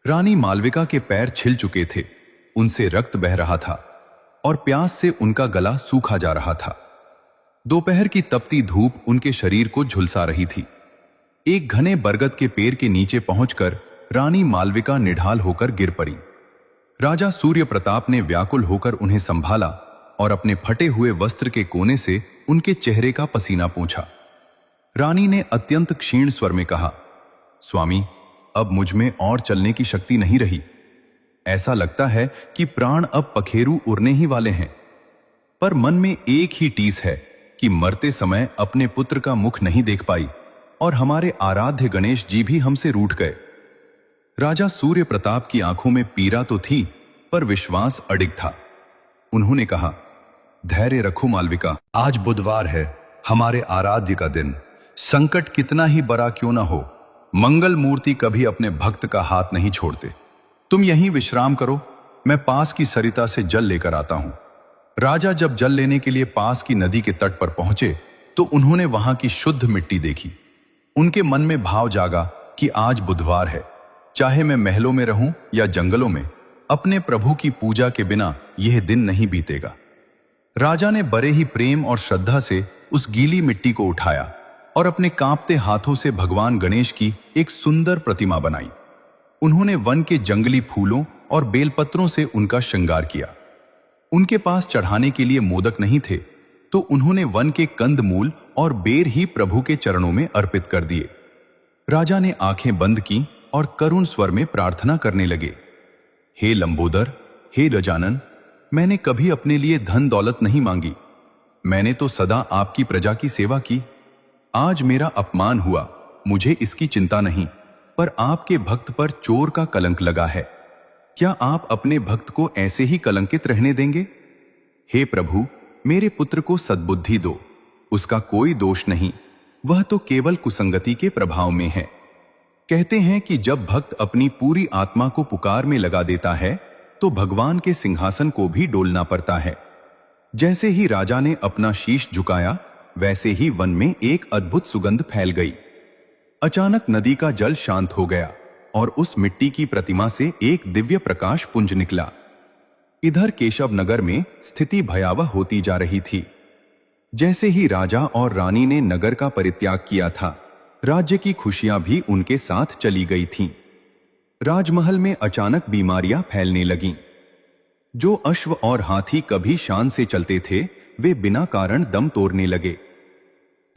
रानी मालविका के पैर छिल चुके थे, उनसे रक्त बह रहा था और प्यास से उनका गला सूखा जा रहा था। दोपहर की तपती धूप उनके शरीर को झुलसा रही थी। एक घने बरगद के पेड़ के नीचे पहुंचकर रानी मालविका निढाल होकर गिर पड़ी। राजा सूर्य प्रताप ने व्याकुल होकर उन्हें संभाला और अपने फटे हुए वस्त्र के कोने से उनके चेहरे का पसीना पोंछा। रानी ने अत्यंत क्षीण स्वर में कहा, स्वामी, अब मुझ में और चलने की शक्ति नहीं रही। ऐसा लगता है कि प्राण अब पखेरु उड़ने ही वाले हैं। पर मन में एक ही टीस है कि मरते समय अपने पुत्र का मुख नहीं देख पाई और हमारे आराध्य गणेश जी भी हमसे रूठ गए। राजा सूर्य प्रताप की आंखों में पीड़ा तो थी, पर विश्वास अडिग था। उन्होंने कहा, धैर्य रखो मालविका, आज बुधवार है, हमारे आराध्य का दिन। संकट कितना ही बड़ा क्यों ना हो, मंगल मूर्ति कभी अपने भक्त का हाथ नहीं छोड़ते। तुम यहीं विश्राम करो, मैं पास की सरिता से जल लेकर आता हूं। राजा जब जल लेने के लिए पास की नदी के तट पर पहुंचे तो उन्होंने वहां की शुद्ध मिट्टी देखी। उनके मन में भाव जागा कि आज बुधवार है, चाहे मैं महलों में रहूं या जंगलों में, अपने प्रभु की पूजा के बिना यह दिन नहीं बीतेगा। राजा ने बड़े ही प्रेम और श्रद्धा से उस गीली मिट्टी को उठाया और अपने कांपते हाथों से भगवान गणेश की एक सुंदर प्रतिमा बनाई। उन्होंने वन के जंगली फूलों और बेलपत्रों से उनका श्रृंगार किया। उनके पास चढ़ाने के लिए मोदक नहीं थे, तो उन्होंने वन के कंदमूल और बेर ही प्रभु के चरणों में अर्पित कर दिए। राजा ने आंखें बंद की और करुण स्वर में प्रार्थना करने लगे, हे लंबोदर, हे गजानन, मैंने कभी अपने लिए धन दौलत नहीं मांगी। मैंने तो सदा आपकी प्रजा की सेवा की। आज मेरा अपमान हुआ, मुझे इसकी चिंता नहीं, पर आपके भक्त पर चोर का कलंक लगा है। क्या आप अपने भक्त को ऐसे ही कलंकित रहने देंगे? हे प्रभु, मेरे पुत्र को सद्बुद्धि दो। उसका कोई दोष नहीं, वह तो केवल कुसंगति के प्रभाव में है। कहते हैं कि जब भक्त अपनी पूरी आत्मा को पुकार में लगा देता है तो भगवान के सिंहासन को भी डोलना पड़ता है। जैसे ही राजा ने अपना शीश झुकाया, वैसे ही वन में एक अद्भुत सुगंध फैल गई। अचानक नदी का जल शांत हो गया और उस मिट्टी की प्रतिमा से एक दिव्य प्रकाश पुंज निकला। इधर केशव नगर में स्थिति भयावह होती जा रही थी। जैसे ही राजा और रानी ने नगर का परित्याग किया था, राज्य की खुशियां भी उनके साथ चली गई थीं। राजमहल में अचानक बीमारियां फैलने लगीं। जो अश्व और हाथी कभी शान से चलते थे, वे बिना कारण दम तोड़ने लगे।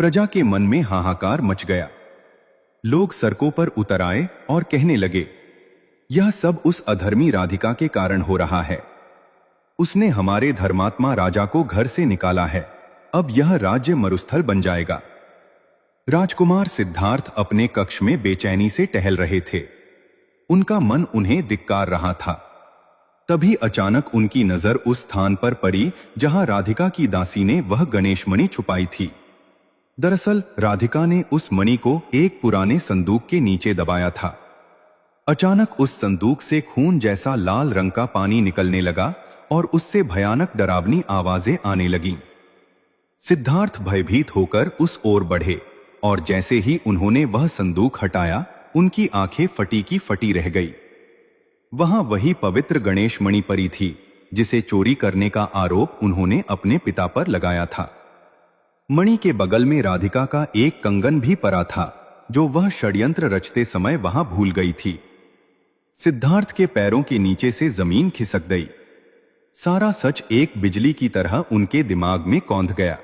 प्रजा के मन में हाहाकार मच गया। लोग सड़कों पर उतर आए और कहने लगे, यह सब उस अधर्मी राधिका के कारण हो रहा है। उसने हमारे धर्मात्मा राजा को घर से निकाला है। अब यह राज्य मरुस्थल बन जाएगा। राजकुमार सिद्धार्थ अपने कक्ष में बेचैनी से टहल रहे थे। उनका मन उन्हें धिक्कार रहा था। तभी अचानक उनकी नजर उस स्थान पर पड़ी जहां राधिका की दासी ने वह गणेश मणि छुपाई थी। दरअसल राधिका ने उस मणि को एक पुराने संदूक के नीचे दबाया था। अचानक उस संदूक से खून जैसा लाल रंग का पानी निकलने लगा और उससे भयानक डरावनी आवाजें आने लगीं। सिद्धार्थ भयभीत होकर उस ओर बढ़े और जैसे ही उन्होंने वह संदूक हटाया, उनकी आंखें फटी की फटी रह गई। वहां वही पवित्र गणेश मणि पड़ी थी जिसे चोरी करने का आरोप उन्होंने अपने पिता पर लगाया था। मणि के बगल में राधिका का एक कंगन भी पड़ा था जो वह षड्यंत्र रचते समय वहां भूल गई थी। सिद्धार्थ के पैरों के नीचे से जमीन खिसक गई। सारा सच एक बिजली की तरह उनके दिमाग में कौंध गया।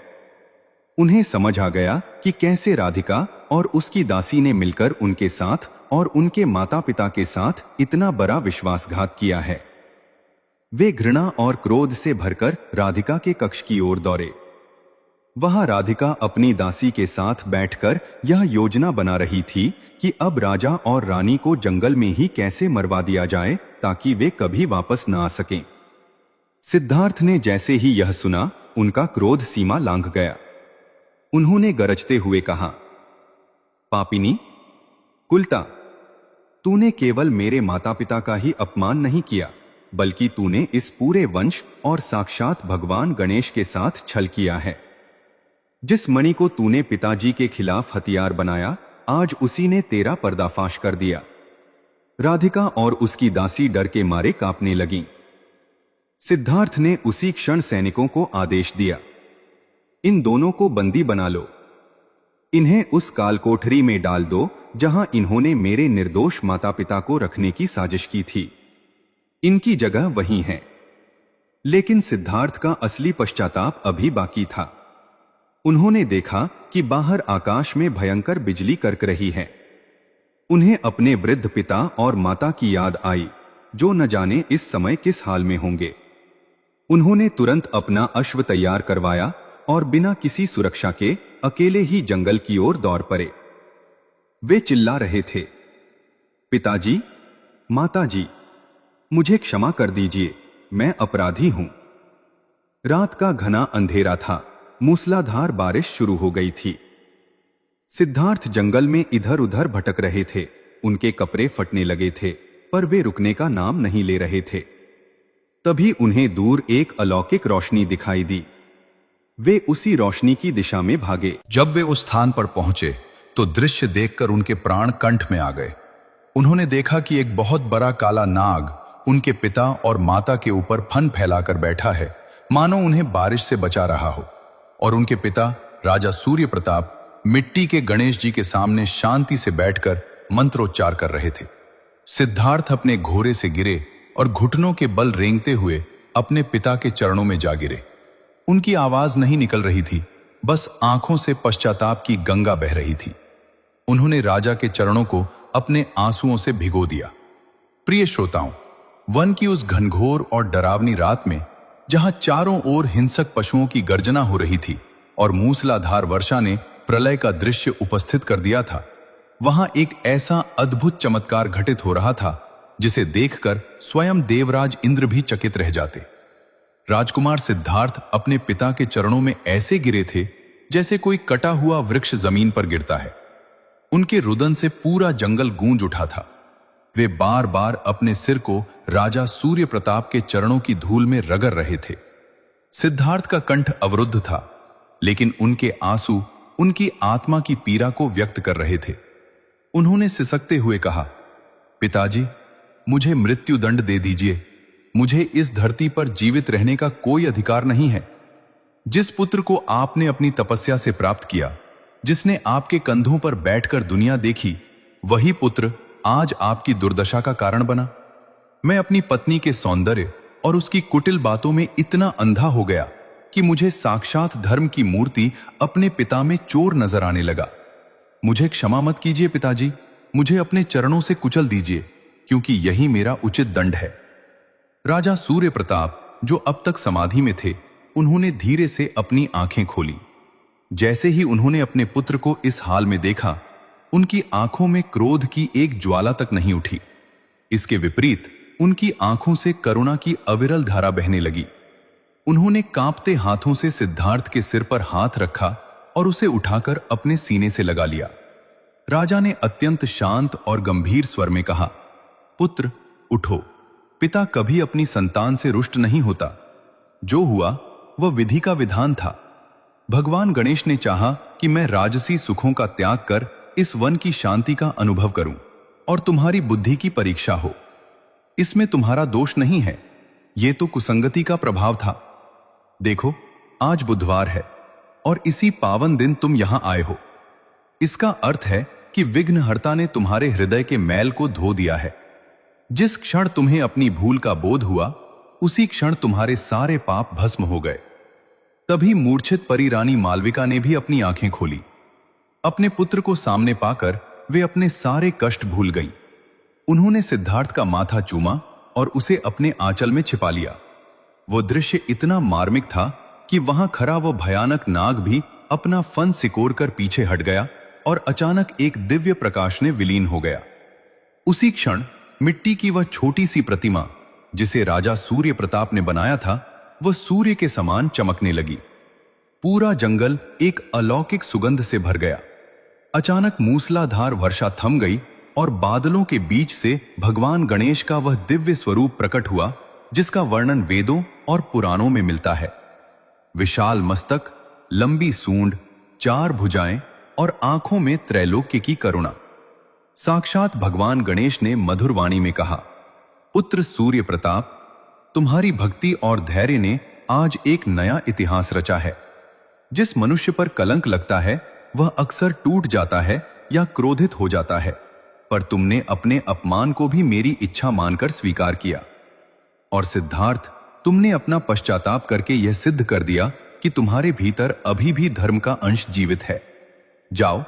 उन्हें समझ आ गया कि कैसे राधिका और उसकी दासी ने मिलकर उनके साथ और उनके माता पिता के साथ इतना बड़ा विश्वासघात किया है। वे घृणा और क्रोध से भरकर राधिका के कक्ष की ओर दौड़े। वहां राधिका अपनी दासी के साथ बैठकर यह योजना बना रही थी कि अब राजा और रानी को जंगल में ही कैसे मरवा दिया जाए ताकि वे कभी वापस न आ सकें। सिद्धार्थ ने जैसे ही यह सुना, उनका क्रोध सीमा लांघ गया। उन्होंने गरजते हुए कहा, पापिनी, कुलता, तूने केवल मेरे माता पिता का ही अपमान नहीं किया, बल्कि तूने इस पूरे वंश और साक्षात भगवान गणेश के साथ छल किया है। जिस मणि को तूने पिताजी के खिलाफ हथियार बनाया, आज उसी ने तेरा पर्दाफाश कर दिया। राधिका और उसकी दासी डर के मारे कांपने लगीं। सिद्धार्थ ने उसी क्षण सैनिकों को आदेश दिया, इन दोनों को बंदी बना लो। इन्हें उस कालकोठरी में डाल दो जहां इन्होंने मेरे निर्दोष माता पिता को रखने की साजिश की थी। इनकी जगह वहीं है। लेकिन सिद्धार्थ का असली पश्चाताप अभी बाकी था। उन्होंने देखा कि बाहर आकाश में भयंकर बिजली करक रही है। उन्हें अपने वृद्ध पिता और माता की याद आई, जो न जाने इस समय किस हाल में होंगे। उन्होंने तुरंत अपना अश्व तैयार करवाया और बिना किसी सुरक्षा के अकेले ही जंगल की ओर दौड़ पड़े। वे चिल्ला रहे थे, पिताजी, माताजी, मुझे क्षमा कर दीजिए, मैं अपराधी हूं। रात का घना अंधेरा था, मूसलाधार बारिश शुरू हो गई थी। सिद्धार्थ जंगल में इधर उधर भटक रहे थे। उनके कपड़े फटने लगे थे, पर वे रुकने का नाम नहीं ले रहे थे। तभी उन्हें दूर एक अलौकिक रोशनी दिखाई दी। वे उसी रोशनी की दिशा में भागे। जब वे उस स्थान पर पहुंचे तो दृश्य देखकर उनके प्राण कंठ में आ गए। उन्होंने देखा कि एक बहुत बड़ा काला नाग उनके पिता और माता के ऊपर फन फैलाकर बैठा है, मानो उन्हें बारिश से बचा रहा हो। और उनके पिता राजा सूर्य प्रताप मिट्टी के गणेश जी के सामने शांति से बैठकर मंत्रोच्चार कर रहे थे। सिद्धार्थ अपने घोड़े से गिरे और घुटनों के बल रेंगते हुए अपने पिता के चरणों में जा गिरे। उनकी आवाज नहीं निकल रही थी, बस आंखों से पश्चाताप की गंगा बह रही थी। उन्होंने राजा के चरणों को अपने आंसुओं से भिगो दिया। प्रिय श्रोताओं, वन की उस घनघोर और डरावनी रात में, जहां चारों ओर हिंसक पशुओं की गर्जना हो रही थी और मूसलाधार वर्षा ने प्रलय का दृश्य उपस्थित कर दिया था, वहां एक ऐसा अद्भुत चमत्कार घटित हो रहा था जिसे देखकर स्वयं देवराज इंद्र भी चकित रह जाते। राजकुमार सिद्धार्थ अपने पिता के चरणों में ऐसे गिरे थे जैसे कोई कटा हुआ वृक्ष जमीन पर गिरता है। उनके रुदन से पूरा जंगल गूंज उठा था। वे बार बार अपने सिर को राजा सूर्य प्रताप के चरणों की धूल में रगड़ रहे थे। सिद्धार्थ का कंठ अवरुद्ध था, लेकिन उनके आंसू उनकी आत्मा की पीड़ा को व्यक्त कर रहे थे। उन्होंने सिसकते हुए कहा, पिताजी, मुझे मृत्यु दंड दे दीजिए। मुझे इस धरती पर जीवित रहने का कोई अधिकार नहीं है। जिस पुत्र को आपने अपनी तपस्या से प्राप्त किया, जिसने आपके कंधों पर बैठकर दुनिया देखी, वही पुत्र आज आपकी दुर्दशा का कारण बना। मैं अपनी पत्नी के सौंदर्य और उसकी कुटिल बातों में इतना अंधा हो गया कि मुझे साक्षात धर्म की मूर्ति अपने पिता में चोर नजर आने लगा। मुझे क्षमा मत कीजिए पिताजी, मुझे अपने चरणों से कुचल दीजिए, क्योंकि यही मेरा उचित दंड है। राजा सूर्य प्रताप, जो अब तक समाधि में थे, उन्होंने धीरे से अपनी आंखें खोली। जैसे ही उन्होंने अपने पुत्र को इस हाल में देखा, उनकी आंखों में क्रोध की एक ज्वाला तक नहीं उठी। इसके विपरीत उनकी आंखों से करुणा की अविरल धारा बहने लगी। उन्होंने कांपते हाथों से सिद्धार्थ के सिर पर हाथ रखा और उसे उठाकर अपने सीने से लगा लिया। राजा ने अत्यंत शांत और गंभीर स्वर में कहा, पुत्र, उठो। पिता कभी अपनी संतान से रुष्ट नहीं होता। जो हुआ वह विधि का विधान था। भगवान गणेश ने चाहा कि मैं राजसी सुखों का त्याग कर इस वन की शांति का अनुभव करूं और तुम्हारी बुद्धि की परीक्षा हो। इसमें तुम्हारा दोष नहीं है, यह तो कुसंगति का प्रभाव था। देखो, आज बुधवार है और इसी पावन दिन तुम यहां आए हो। इसका अर्थ है कि विघ्नहर्ता ने तुम्हारे हृदय के मैल को धो दिया है। जिस क्षण तुम्हें अपनी भूल का बोध हुआ, उसी क्षण तुम्हारे सारे पाप भस्म हो गए। तभी मूर्छित परी रानी मालविका ने भी अपनी आंखें खोली। अपने पुत्र को सामने पाकर वे अपने सारे कष्ट भूल गईं। उन्होंने सिद्धार्थ का माथा चूमा और उसे अपने आंचल में छिपा लिया। वो दृश्य इतना मार्मिक था कि वहां खड़ा वो भयानक नाग भी अपना फन सिकोड़ कर पीछे हट गया और अचानक एक दिव्य प्रकाश ने विलीन हो गया। उसी क्षण मिट्टी की वह छोटी सी प्रतिमा, जिसे राजा सूर्य प्रताप ने बनाया था, वह सूर्य के समान चमकने लगी। पूरा जंगल एक अलौकिक सुगंध से भर गया। अचानक मूसलाधार वर्षा थम गई और बादलों के बीच से भगवान गणेश का वह दिव्य स्वरूप प्रकट हुआ, जिसका वर्णन वेदों और पुराणों में मिलता है। विशाल मस्तक, लंबी सूंड, 4 भुजाएं और आंखों में त्रैलोक्य की करुणा। साक्षात भगवान गणेश ने मधुर वाणी में कहा, पुत्र सूर्य प्रताप, तुम्हारी भक्ति और धैर्य ने आज एक नया इतिहास रचा है। जिस मनुष्य पर कलंक लगता है, वह अक्सर टूट जाता है या क्रोधित हो जाता है, पर तुमने अपने अपमान को भी मेरी इच्छा मानकर स्वीकार किया। और सिद्धार्थ, तुमने अपना पश्चाताप करके यह सिद्ध कर दिया कि तुम्हारे भीतर अभी भी धर्म का अंश जीवित है। जाओ,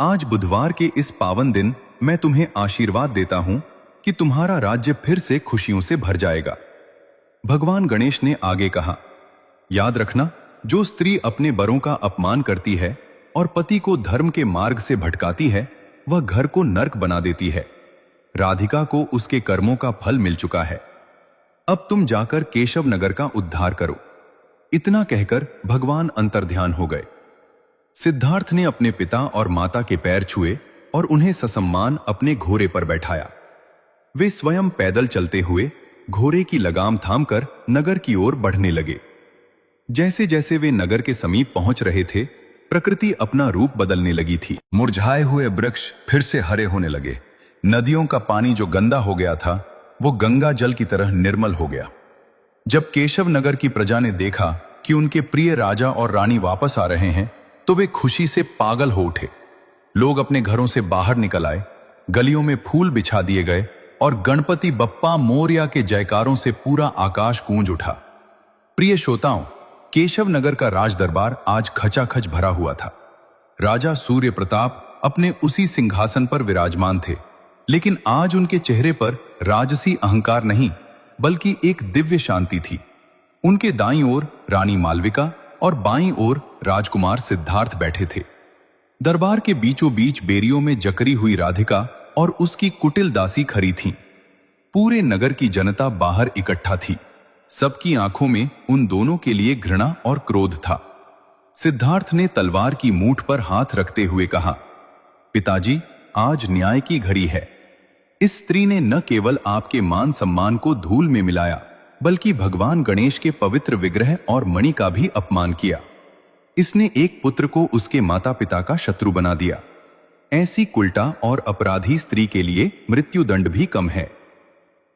आज बुधवार के इस पावन दिन मैं तुम्हें आशीर्वाद देता हूं कि तुम्हारा राज्य फिर से खुशियों से भर जाएगा। भगवान गणेश ने आगे कहा, याद रखना, जो स्त्री अपने बड़ों का अपमान करती है और पति को धर्म के मार्ग से भटकाती है, वह घर को नर्क बना देती है। राधिका को उसके कर्मों का फल मिल चुका है। अब तुम जाकर केशव नगर का उद्धार करो। इतना कहकर भगवान अंतर्ध्यान हो गए। सिद्धार्थ ने अपने पिता और माता के पैर छुए और उन्हें ससम्मान अपने घोड़े पर बैठाया। वे स्वयं पैदल चलते हुए घोड़े की लगाम थामकर नगर की ओर बढ़ने लगे। जैसे जैसे वे नगर के समीप पहुंच रहे थे, प्रकृति अपना रूप बदलने लगी थी। मुरझाए हुए वृक्ष फिर से हरे होने लगे। नदियों का पानी जो गंदा हो गया था, वो गंगा जल की तरह निर्मल हो गया। जब केशव नगर की प्रजा ने देखा कि उनके प्रिय राजा और रानी वापस आ रहे हैं, तो वे खुशी से पागल हो उठे। लोग अपने घरों से बाहर निकल आए, गलियों में फूल बिछा दिए गए और गणपति बप्पा मोरया के जयकारों से पूरा आकाश गूंज उठा। प्रिय श्रोताओं, केशव नगर का राज दरबार आज खचाखच भरा हुआ था। राजा सूर्य प्रताप अपने उसी सिंहासन पर विराजमान थे, लेकिन आज उनके चेहरे पर राजसी अहंकार नहीं, बल्कि एक दिव्य शांति थी। उनके दाईं ओर रानी मालविका और बाईं ओर राजकुमार सिद्धार्थ बैठे थे। दरबार के बीचों बीच बेरियों में जकरी हुई राधिका और उसकी कुटिल दासी खड़ी थीं। पूरे नगर की जनता बाहर इकट्ठा थी। सबकी आंखों में उन दोनों के लिए घृणा और क्रोध था। सिद्धार्थ ने तलवार की मूठ पर हाथ रखते हुए कहा, पिताजी, आज न्याय की घड़ी है। इस स्त्री ने न केवल आपके मान सम्मान को धूल में मिलाया, बल्कि भगवान गणेश के पवित्र विग्रह और मणि का भी अपमान किया। इसने एक पुत्र को उसके माता पिता का शत्रु बना दिया। ऐसी कुलटा और अपराधी स्त्री के लिए मृत्युदंड भी कम है।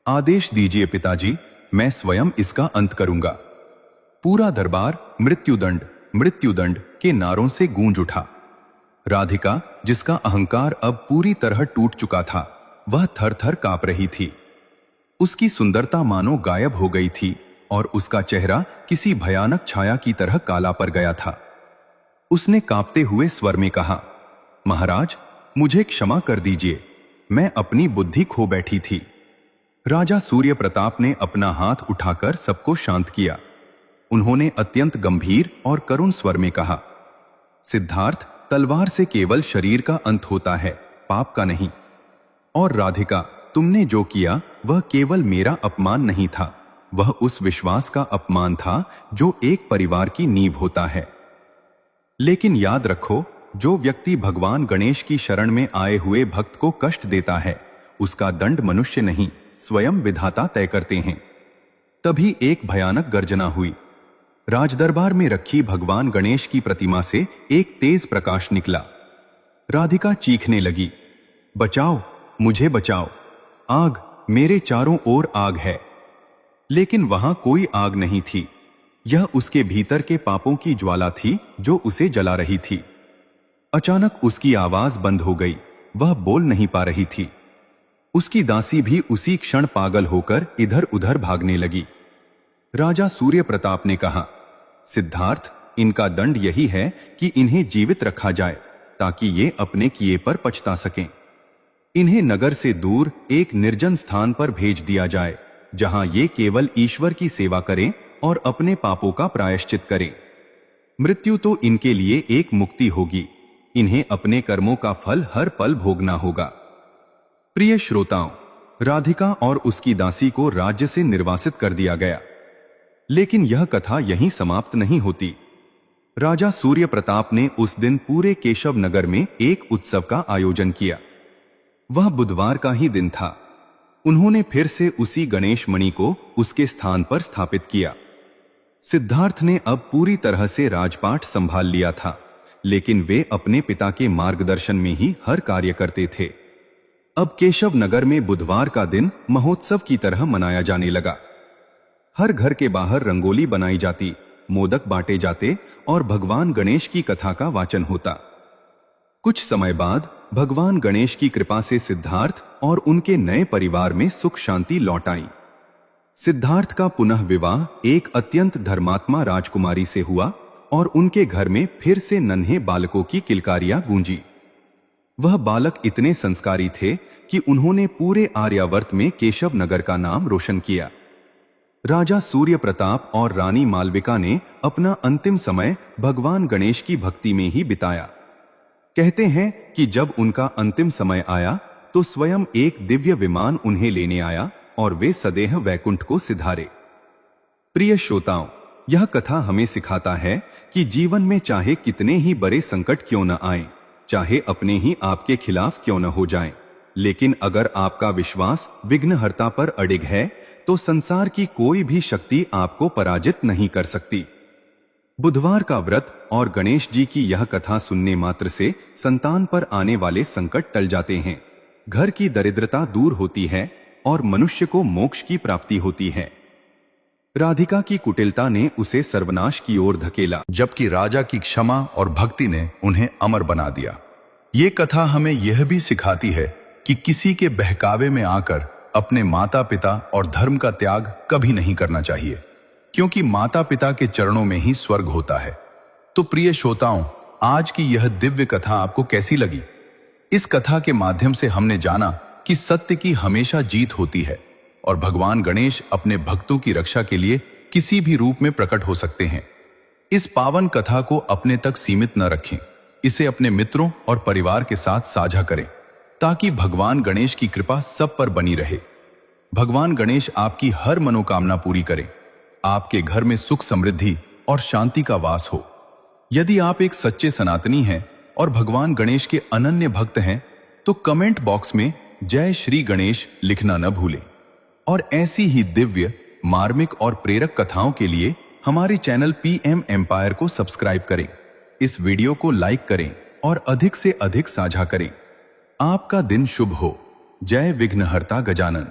आदेश दीजिए पिताजी, मैं स्वयं इसका अंत करूंगा। पूरा दरबार मृत्युदंड मृत्युदंड के नारों से गूंज उठा। राधिका, जिसका अहंकार अब पूरी तरह टूट चुका था, वह थर-थर कांप रही थी। उसकी सुंदरता मानो गायब हो गई थी और उसका चेहरा किसी भयानक छाया की तरह काला पड़ गया था। उसने कांपते हुए स्वर में कहा, महाराज, मुझे क्षमा कर दीजिए, मैं अपनी बुद्धि खो बैठी थी। राजा सूर्य प्रताप ने अपना हाथ उठाकर सबको शांत किया। उन्होंने अत्यंत गंभीर और करुण स्वर में कहा, सिद्धार्थ, तलवार से केवल शरीर का अंत होता है, पाप का नहीं। और राधिका, तुमने जो किया वह केवल मेरा अपमान नहीं था, वह उस विश्वास का अपमान था जो एक परिवार की नींव होता है। लेकिन याद रखो, जो व्यक्ति भगवान गणेश की शरण में आए हुए भक्त को कष्ट देता है, उसका दंड मनुष्य नहीं, स्वयं विधाता तय करते हैं। तभी एक भयानक गर्जना हुई। राजदरबार में रखी भगवान गणेश की प्रतिमा से एक तेज प्रकाश निकला। राधिका चीखने लगी, बचाओ, मुझे बचाओ, आग, मेरे चारों ओर आग है। लेकिन वहां कोई आग नहीं थी। यह उसके भीतर के पापों की ज्वाला थी जो उसे जला रही थी। अचानक उसकी आवाज बंद हो गई। वह बोल नहीं पा रही थी। उसकी दासी भी उसी क्षण पागल होकर इधर उधर भागने लगी। राजा सूर्य प्रताप ने कहा, सिद्धार्थ, इनका दंड यही है कि इन्हें जीवित रखा जाए ताकि ये अपने किए पर पछता सकें। इन्हें नगर से दूर एक निर्जन स्थान पर भेज दिया जाए, जहां ये केवल ईश्वर की सेवा करें और अपने पापों का प्रायश्चित करें। मृत्यु तो इनके लिए एक मुक्ति होगी। इन्हें अपने कर्मों का फल हर पल भोगना होगा। प्रिय श्रोताओं, राधिका और उसकी दासी को राज्य से निर्वासित कर दिया गया। लेकिन यह कथा यहीं समाप्त नहीं होती। राजा सूर्य प्रताप ने उस दिन पूरे केशव नगर में एक उत्सव का आयोजन किया। वह बुधवार का ही दिन था। उन्होंने फिर से उसी गणेश मणि को उसके स्थान पर स्थापित किया। सिद्धार्थ ने अब पूरी तरह से राजपाट संभाल लिया था, लेकिन वे अपने पिता के मार्गदर्शन में ही हर कार्य करते थे। अब केशव नगर में बुधवार का दिन महोत्सव की तरह मनाया जाने लगा। हर घर के बाहर रंगोली बनाई जाती, मोदक बांटे जाते और भगवान गणेश की कथा का वाचन होता। कुछ समय बाद भगवान गणेश की कृपा से सिद्धार्थ और उनके नए परिवार में सुख शांति लौट आई। सिद्धार्थ का पुनः विवाह एक अत्यंत धर्मात्मा राजकुमारी से हुआ और उनके घर में फिर से नन्हे बालकों की किलकारियां गूंजी। वह बालक इतने संस्कारी थे कि उन्होंने पूरे आर्यावर्त में केशव नगर का नाम रोशन किया। राजा सूर्य प्रताप और रानी मालविका ने अपना अंतिम समय भगवान गणेश की भक्ति में ही बिताया। कहते हैं कि जब उनका अंतिम समय आया तो स्वयं एक दिव्य विमान उन्हें लेने आया और वे सदेह वैकुंठ को सिधारे। प्रिय श्रोताओं, यह कथा हमें सिखाता है कि जीवन में चाहे कितने ही बड़े संकट क्यों न आए, चाहे अपने ही आपके खिलाफ क्यों न हो जाएं, लेकिन अगर आपका विश्वास विघ्नहर्ता पर अडिग है तो संसार की कोई भी शक्ति आपको पराजित नहीं कर सकती। बुधवार का व्रत और गणेश जी की यह कथा सुनने मात्र से संतान पर आने वाले संकट टल जाते हैं, घर की दरिद्रता दूर होती है और मनुष्य को मोक्ष की प्राप्ति होती है। राधिका की कुटिलता ने उसे सर्वनाश की ओर धकेला, जबकि राजा की क्षमा और भक्ति ने उन्हें अमर बना दिया। ये कथा हमें यह भी सिखाती है कि किसी के बहकावे में आकर अपने माता पिता और धर्म का त्याग कभी नहीं करना चाहिए, क्योंकि माता पिता के चरणों में ही स्वर्ग होता है। तो प्रिय श्रोताओं, आज की यह दिव्य कथा आपको कैसी लगी? इस कथा के माध्यम से हमने जाना कि सत्य की हमेशा जीत होती है और भगवान गणेश अपने भक्तों की रक्षा के लिए किसी भी रूप में प्रकट हो सकते हैं। इस पावन कथा को अपने तक सीमित न रखें, इसे अपने मित्रों और परिवार के साथ साझा करें ताकि भगवान गणेश की कृपा सब पर बनी रहे। भगवान गणेश आपकी हर मनोकामना पूरी करें, आपके घर में सुख समृद्धि और शांति का वास हो। यदि आप एक सच्चे सनातनी हैं और भगवान गणेश के अनन्य भक्त हैं तो कमेंट बॉक्स में जय श्री गणेश लिखना न भूलें। और ऐसी ही दिव्य, मार्मिक और प्रेरक कथाओं के लिए हमारे चैनल PM एम्पायर को सब्सक्राइब करें, इस वीडियो को लाइक करें और अधिक से अधिक साझा करें। आपका दिन शुभ हो। जय विघ्नहर्ता गजानन।